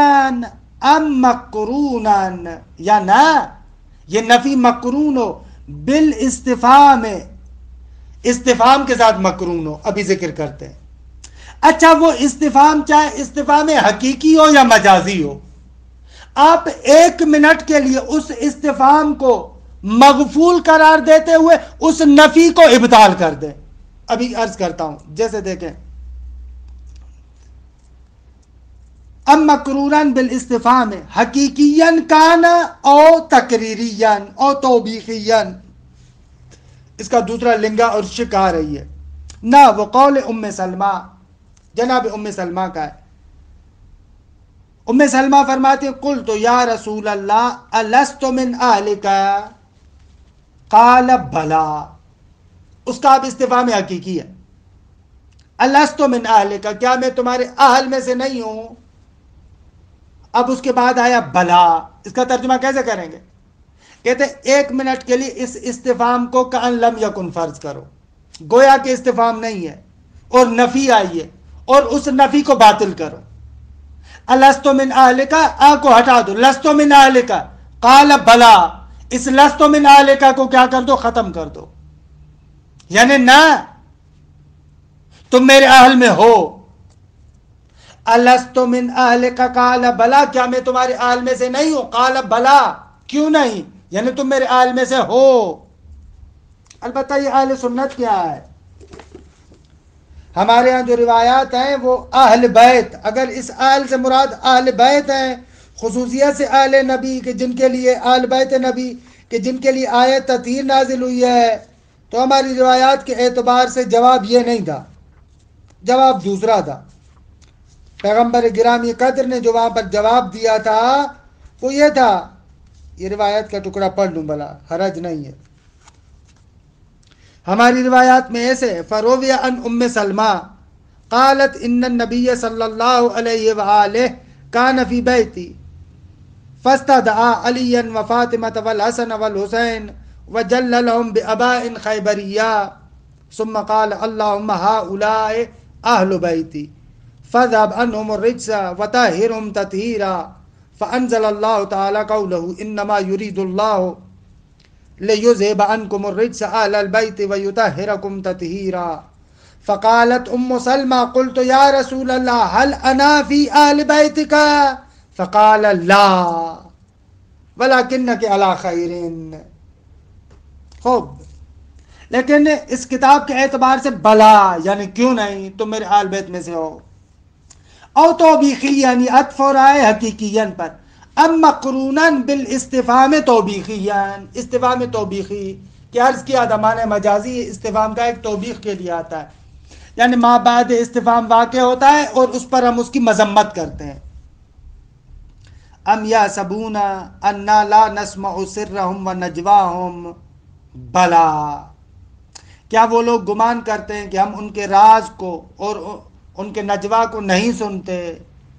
S1: ام مقرونا، یا نہ یہ نفی مقرون ہو بالاستفہام، استفہام کے ساتھ مقرون ہو، ابھی ذکر کرتے ہیں۔ اچھا وہ استفہام چاہے استفہام حقیقی ہو یا مجازی ہو، آپ 1 منٹ کے لیے اس استفہام کو مغفول قرار دیتے ہوئے اس نفی کو ابطال کر دیں۔ ابھی عرض کرتا ہوں، جیسے دیکھیں ام مقرورن بالاستفہام حقیقیاً کان او تقریریاً او توبیخیاً، اس کا دوسرا لنگا اور شک آ رہی ہے نہ، وہ قول ام سلمہ، جناب ام سلمہ کا ہے۔ ام سلمہ فرماتے ہیں قلت یا رسول اللہ الست من اہلک، قال بلا، اس کا اب استفہام حقیقی ہے، الست من اہلک، کیا میں تمہارے اہل میں سے نہیں ہوں؟ اب اس کے بعد آیا بلا، اس کا ترجمہ کیسے کریں گے؟ کہتے 1 منٹ کے لیے اس استفہام کو کأن لم یکن فرض کرو، گویا کہ استفہام نہیں ہے اور نفی آئی ہے، اور اس نفی کو باطل کرو۔ الست من اہلک، آ کو ہٹا دو، لست من اہلک، قال بلا، اس لست من اہلک کو کیا کر دو؟ ختم کر دو، یعنی نہ تم میرے اہل میں ہو۔ الست من اہلک قال بلا، کیا میں تمہارے اہل میں سے نہیں ہوں؟ قال بلا، کیوں نہیں؟ یعنی تم میرے اہل میں سے ہو۔ البتہ یہ اہل سنت کیا ہے؟ ہمارے ہاں جو روایات ہیں وہ اہل بیت، اگر اس اہل سے مراد اہل بیت ہیں، خصوصیت سے اہل نبی کہ جن کے لیے اہل بیت نبی کہ جن کے لیے آیت تطہیر نازل ہوئی ہے، تو ہماری روایات کے اعتبار سے جواب یہ نہیں تھا، جواب دوسرا تھا۔ پیغمبر گرامی قدر نے جو وہاں پر جواب دیا تھا وہ یہ تھا، یہ روایت کا ٹکڑا پڑھ لوں بلا، حرج نہیں ہے۔ ہماری روایات میں ایسے فروی عن ام سلمہ قالت ان النبی صلی اللہ علیہ وآلہ کان فی بیتی فاستدعا علیا وفاطمة والحسن والحسین وجل لهم بآباء خیبریہ ثم قال اللهم هؤلاء اہل بیتی فاذهب عنهم الرجس وطهرهم تطہیرا، فانزل اللہ تعالی قوله انما يريد اللہ لِيُذْهِبَ عَنْكُمُ الرِّجْسَ أَهْلَ الْبَيْتِ وَيُطَهِّرَكُمْ تَطْهِيرًا، فقالت ام سلمہ قلت یا رسول اللہ هل انا فی اہل بیتک؟ فقال لا ولکنک علی خیر۔ خوب، لیکن اس کتاب کے اعتبار سے بلا یعنی کیوں نہیں، تم میرے اہل بیت میں سے ہو۔ او توبیخی یعنی عطف ہو رہا ہے حقیقیاً پر، ام مقرونن بالاستفہام توبیخیاً، استفہام توبیخی کہ عرض کیا تھا معنی مجازی استفہام کا ایک توبیخ کے لیے آتا ہے، یعنی ما بعد استفہام واقع ہوتا ہے اور اس پر ہم اس کی مذمت کرتے ہیں. ام یحسبون انا لا نسمع سرهم ونجواهم بلا، کیا وہ لوگ گمان کرتے ہیں کہ ہم ان کے راز کو اور ان کے نجوا کو نہیں سنتے؟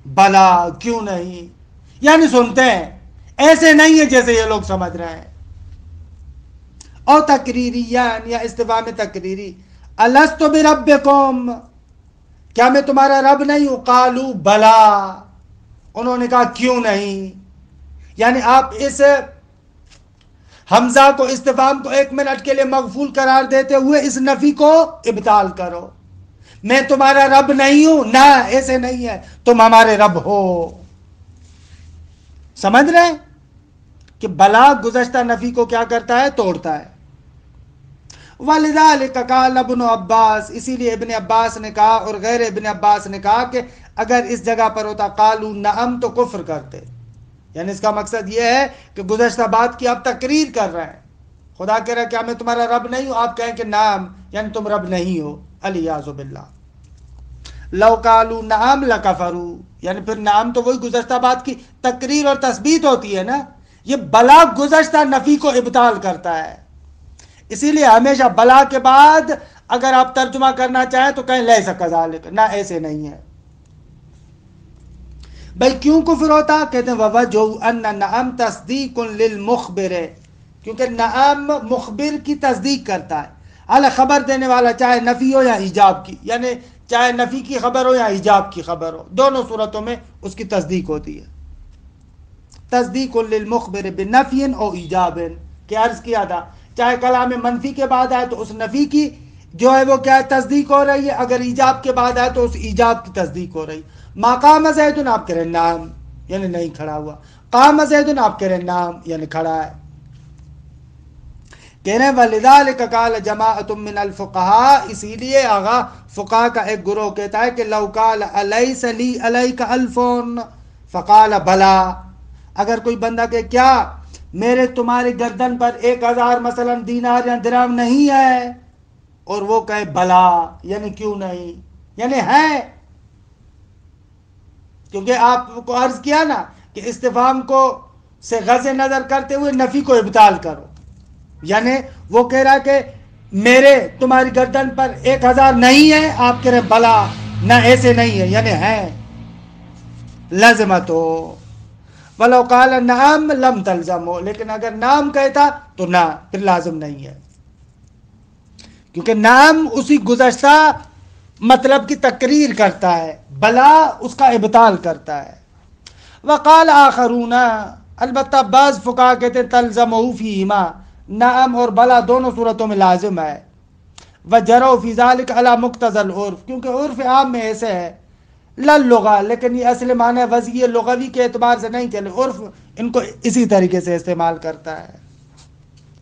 S1: بلا، کیوں نہیں، یعنی سنتے ہیں، ایسے نہیں ہے جیسے یہ لوگ سمجھ رہے ہیں. اور تقریری یا استفہام تقریری، الست بربکم، کیا میں تمہارا رب نہیں ہوں؟ قالوا بلا، انہوں نے کہا کیوں نہیں. یعنی آپ اس حمزہ کو، استفہام کو 1 منٹ کے لیے مغفول قرار دیتے ہوئے اس نفی کو ابطال کرو. میں تمہارا رب نہیں ہوں، نہ ایسے نہیں ہے، تم ہمارے رب ہو. سمجھ رہے ہیں کہ بلا گزشتہ نفی کو کیا کرتا ہے؟ توڑتا ہے. وَلِذَلِكَ قَالَ ابن عباس، اسی لیے ابن عباس نے کہا اور غیر ابن عباس نے کہا کہ اگر اس جگہ پر ہوتا قالوا نعم تو کفر کرتے. یعنی اس کا مقصد یہ ہے کہ گزشتہ بات کی آپ تقریر کر رہے ہیں. خدا کہہ رہا ہے کیا میں تمہارا رب نہیں ہوں، آپ کہیں کہ نعم، یعنی تم رب نہیں ہو. علیاذ باللہ. لو قالوا نعم لکفروا، یعنی پھر نعم تو وہی گزشتہ بات کی تقریر اور تثبیت ہوتی ہے نا. یہ بلا گزشتہ نفی کو ابطال کرتا ہے. اسی لیے ہمیشہ بلا کے بعد اگر آپ ترجمہ کرنا چاہیں تو کہیں لیس کذالک، نہ ایسے نہیں ہے. بھائی کیوں کفر ہوتا؟ کہتے ہیں ووجہ ان نعم تصدیق للمخبر، کیونکہ نعم مخبر کی تصدیق کرتا ہے. حالانکہ خبر دینے والا چاہے نفی ہو یا ایجاب کی، یعنی چاہے نفی کی خبر ہو یا ایجاب کی خبر ہو، دونوں صورتوں میں اس کی تصدیق ہوتی ہے. تصدیق للمخبر بنفی او ایجاب، کہ عرض کیا تھا چاہے کلام منفی کے بعد آئے تو اس نفی کی جو ہے وہ کیا ہے؟ تصدیق ہو رہی ہے. اگر ایجاب کے بعد آئے تو اس ایجاب کی تصدیق ہو رہی. ما قام زید، آپ کہہ رہے نام، یعنی نہیں کھڑا ہوا. قام زید، آپ کہہ رہے نام، یعنی کھڑا ہے. کہہ رہے وَلِذَلِكَ قَالَ جَمَاعَةٌ مِّنَ الْفُقَهَاءِ، اسی لیے آغا فقہاء کا ایک گروہ کہتا ہے کہ لَوْ قَالَ أَلَيْسَ لِي عَلَيْكَ أَلْفٌ فَقَالَ بَلَا، اگر کوئی بندہ کہ کیا میرے تمہاری گردن پر 1000 مثلا دینار یا درہم نہیں ہے، اور وہ کہے بلا، یعنی کیوں نہیں، یعنی ہے. کیونکہ آپ کو عرض کیا نا کہ استفہام کو سے غض نظر کرتے ہوئے نفی کو ابطال کرو. یعنی وہ کہہ رہا کہ میرے تمہاری گردن پر 1000 نہیں ہے، آپ کہہ رہے بلا، نہ ایسے نہیں ہے، یعنی ہے. لازمت ہو. وَلَوْ قَالَ نَعَمْ لَمْ تَلْزَمُ، لیکن اگر نام کہتا تو نہ، پھر لازم نہیں ہے. کیونکہ نام اسی گزشتہ مطلب کی تقریر کرتا ہے، بلا اس کا ابطال کرتا ہے. وقال آخرون، البتہ بعض فقہاء کہتے ہیں تلزمہ فیہما، نعم اور بلا دونوں صورتوں میں لازم ہے. وجروا فی ذلک علی مقتضی العرف، کیونکہ عرف عام میں ایسے ہے. للغہ، لیکن یہ اصل معنی وضعی لغوی کے اعتبار سے نہیں چلے، عرف ان کو اسی طریقے سے استعمال کرتا ہے.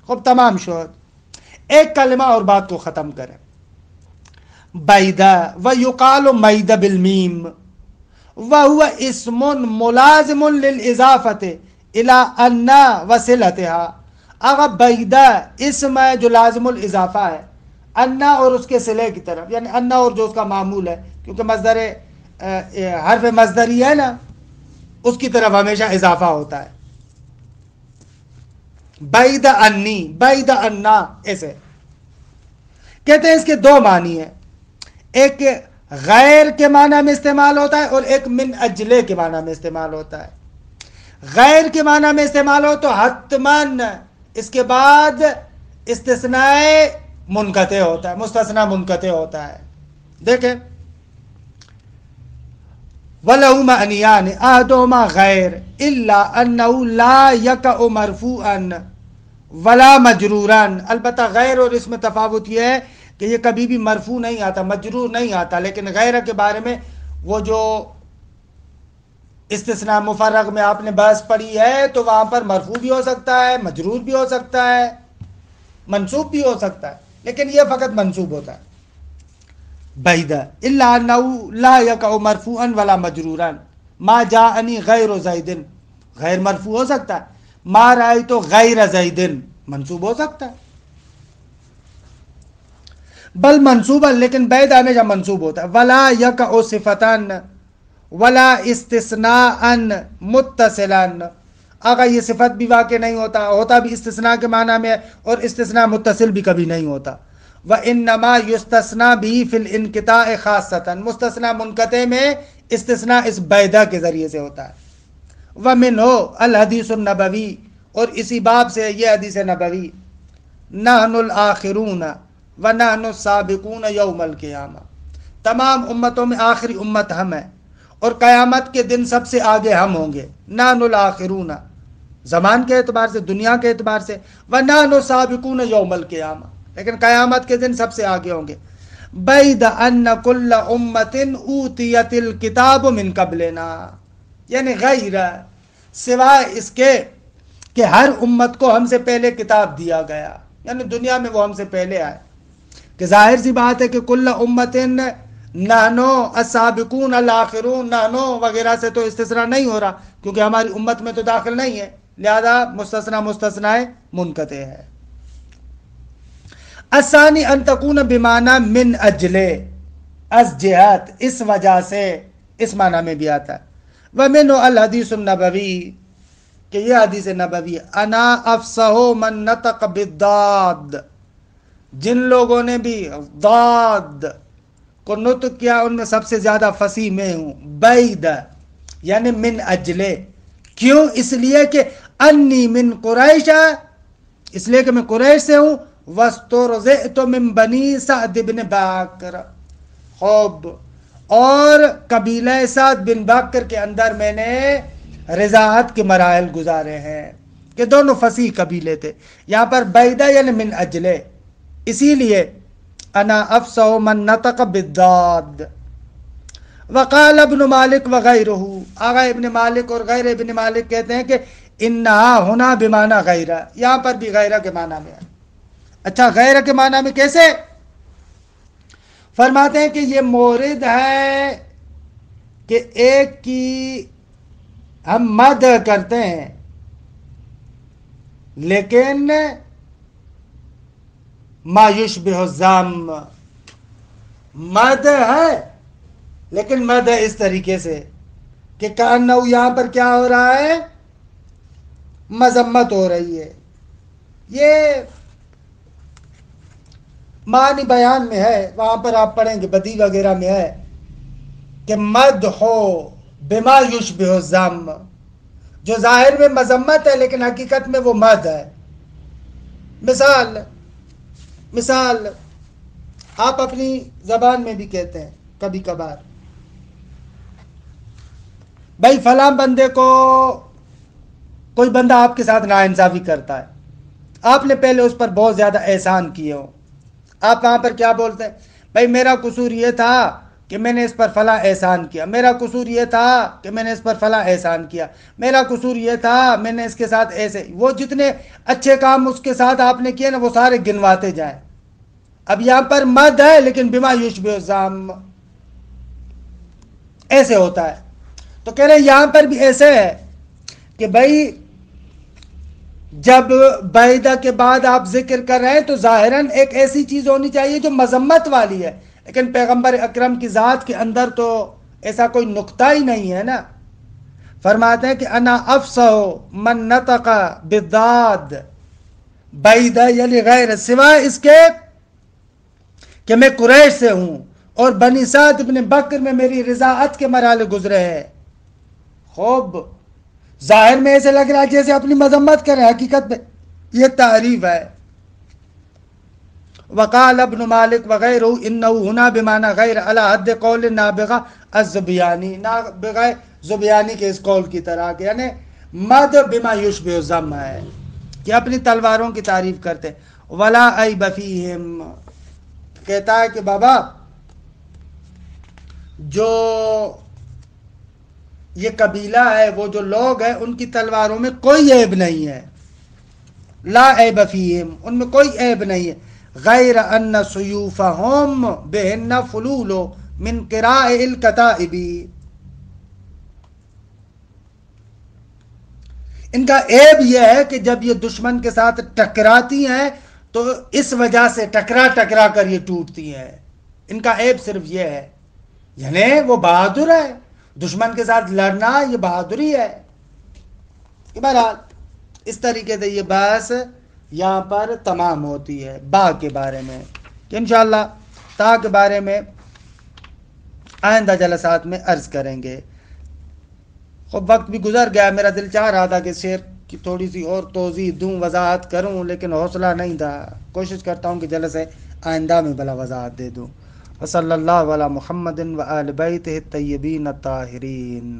S1: خب تمام شد. ایک کلمہ اور بات کو ختم کریں. بیدہ ویقال میدہ بالمیم وہو اسم ملازم للاضافت الى انا وصلتها. اگر بیدہ اسم ہے جو لازم الاضافہ ہے انا اور اس کے صلے کی طرف، یعنی انا اور جو اس کا معمول ہے، کیونکہ مصدر حرف مصدری ہے نا، اس کی طرف ہمیشہ اضافہ ہوتا ہے. بعید انی، بعید انا، ایسے کہتے ہیں. اس کے دو معنی ہیں، ایک غیر کے معنی میں استعمال ہوتا ہے اور ایک من اجلے کے معنی میں استعمال ہوتا ہے. غیر کے معنی میں استعمال ہو تو حتماً اس کے بعد استثناء منقطع ہوتا ہے، مستثنی منقطع ہوتا ہے. دیکھیں وَلَهُ مَعْنِيَانِ أَحَدُهُمَا غَيْرٌ إِلَّا أَنَّهُ لَا يَقَعُ مَرْفُوعًا وَلَا مَجْرُورًا. البتہ غیر اور اس میں تفاوت یہ ہے کہ یہ کبھی بھی مرفوع نہیں آتا، مجرور نہیں آتا. لیکن غیر کے بارے میں وہ جو استثناء مفرغ میں آپ نے بحث پڑھی ہے تو وہاں پر مرفوع بھی ہو سکتا ہے، مجرور بھی ہو سکتا ہے، منصوب بھی ہو سکتا ہے، لیکن یہ فقط منصوب ہوتا ہے. بعیدا الا انه لا يقع مرفوعا ولا مجرورا ما جاءنی غیر زید غیر مرفوع ہو سکتا ہے، ما رأیت غیر زید منصوب ہو سکتا ہے، بل منصوبا لیکن بعید آنے جب منصوب ہوتا ہے، ولا یقع صفتان ولا استثناء متصلا، اگر یہ صفت بھی واقع نہیں ہوتا بھی استثناء کے معنی میں ہے، اور استثناء متصل بھی کبھی نہیں ہوتا، وانما یستثنى به فی الانقطاع خاصتا، مستثنی منقطع میں استثناء اس بعیدہ کے ذریعے سے ہوتا ہے، ومنہ الحدیث النبوی، اور اسی باب سے یہ حدیث نبوی، نحن الآخرون ونحن السابقون یوم القیامہ، تمام امتوں میں آخری امت ہم ہیں اور قیامت کے دن سب سے آگے ہم ہوں گے، نحن الآخرون زمان کے اعتبار سے، دنیا کے اعتبار سے، ونحن السابقون یوم القیامہ لیکن قیامت کے دن سب سے آگے ہوں گے، بعید ان کل امت اوتیت الکتاب من قبلنا، یعنی غیر سوائے اس کے کہ ہر امت کو ہم سے پہلے کتاب دیا گیا، یعنی دنیا میں وہ ہم سے پہلے آئے، کہ ظاہر سی بات ہے کہ کل امت نحنو السابقون الاخرون نحنو وغیرہ سے تو استثناء نہیں ہو رہا کیونکہ ہماری امت میں تو داخل نہیں ہے، لہذا مستثنی منقطع ہے۔ الثانی ان تکون بمعنی من اجل، از جہت، اس وجہ سے، اس معنی میں بھی آتا ہے، ومنہ الحدیث النبوی، کہ یہ حدیث نبوی، انا افصح من نطق بالضاد، جن لوگوں نے بھی ضاد کو نطق کیا ان میں سب سے زیادہ فصیح میں ہوں، بعید یعنی من اجلے، کیوں؟ اس لیے کہ انی من قریش، اس لیے کہ میں قریش سے ہوں، وَاسْتُرْزِئْتُ مِن بَنِي سعد بن بکر، خوب، اور قبیلہ سعد بن بکر کے اندر میں نے رضاعت کے مراحل گزارے ہیں، کہ دونوں فصیح قبیلے تھے، یہاں پر بعیدہ یعنی من اجلے، اسی لیے انا افصح من نطق بالضاد۔ وقال ابن مالک وغیرہ، آغا ابن مالک اور غیر ابن مالک کہتے ہیں کہ انہا ہونا بمعنی غیرہ، یہاں پر بھی غیرہ کے معنی میں ہے۔ اچھا غیرہ کے معنی میں کیسے؟ فرماتے ہیں کہ یہ مورد ہے کہ ایک کی ہم مدح کرتے ہیں لیکن ما یشبہ الذم، مدح ہے لیکن مدح اس طریقے سے کہ کأنہ یہاں پر کیا ہو رہا ہے، مذمت ہو رہی ہے۔ یہ معنی بیان میں ہے، وہاں پر آپ پڑھیں گے بدیع وغیرہ میں ہے کہ مدح بما یشبہ الذم، جو ظاہر میں مذمت ہے لیکن حقیقت میں وہ مدح ہے۔ مثال آپ اپنی زبان میں بھی کہتے ہیں کبھی کبھار، بھائی فلاں بندے کو، کوئی بندہ آپ کے ساتھ ناانصافی کرتا ہے، آپ نے پہلے اس پر بہت زیادہ احسان کیے ہو، آپ وہاں پر کیا بولتے ہیں، بھائی میرا قصور یہ تھا کہ میں نے اس پر فلاں احسان کیا، میرا قصور یہ تھا کہ میں نے اس پر فلاں احسان کیا، میرا قصور یہ تھا میں نے اس کے ساتھ ایسے، وہ جتنے اچھے کام اس کے ساتھ آپ نے کیے نا وہ سارے گنواتے جائیں۔ اب یہاں پر مد ہے لیکن بما یشبہ الذم ایسے ہوتا ہے، تو کہہ رہے ہیں یہاں پر بھی ایسے ہے کہ بھائی جب بعیدہ کے بعد آپ ذکر کر رہے ہیں تو ظاہراً ایک ایسی چیز ہونی چاہیے جو مذمت والی ہے، لیکن پیغمبر اکرم کی ذات کے اندر تو ایسا کوئی نقطہ ہی نہیں ہے نا۔ فرماتے ہیں کہ انا افصح من نطق بالضاد، بعیدہ یعنی غیر، سوائے اس کے کہ میں قریش سے ہوں اور بنی سعد بن بکر میں میری رضاعت کے مراحل گزرے ہیں۔ خوب، ظاہر میں ایسے لگ رہا ہے جیسے اپنی مذمت کرے، حقیقت میں یہ تعریف ہے۔ وقال ابن مالک وغیرہ انہ ہنا بمعنی غیر علی حد قول نابغہ الزبیانی، نابغہ زبیانی کے اس قول کی طرح کہ یعنی مد بما یشبہ الذم ہے کہ اپنی تلواروں کی تعریف کرتے۔ ولا عیب فیہم، کہتا ہے کہ بابا جو یہ قبیلہ ہے، وہ جو لوگ ہیں، ان کی تلواروں میں کوئی عیب نہیں ہے، لا عیب فیہم، ان میں کوئی عیب نہیں ہے، غیر ان سیوفہم بہن فلول من قراء الکتائب، ان کا عیب یہ ہے کہ جب یہ دشمن کے ساتھ ٹکراتی ہیں تو اس وجہ سے ٹکرا ٹکرا کر یہ ٹوٹتی ہیں. ان کا عیب صرف یہ ہے، یعنی وہ بہادر ہے، دشمن کے ساتھ لڑنا یہ بہادری ہے. بہرحال اس طریقے سے یہ بحث یہاں پر تمام ہوتی ہے با کے بارے میں، کہ انشاءاللہ تا کے بارے میں آئندہ جلسات میں عرض کریں گے. خب وقت بھی گزر گیا، میرا دل چاہ رہا تھا کہ شعر کی تھوڑی سی اور توضیح دوں، وضاحت کروں، لیکن حوصلہ نہیں تھا. کوشش کرتا ہوں کہ جلسے آئندہ میں بلا وضاحت دے دوں. وصلی اللہ علی محمد و آل بیتہ الطیبین الطاہرین.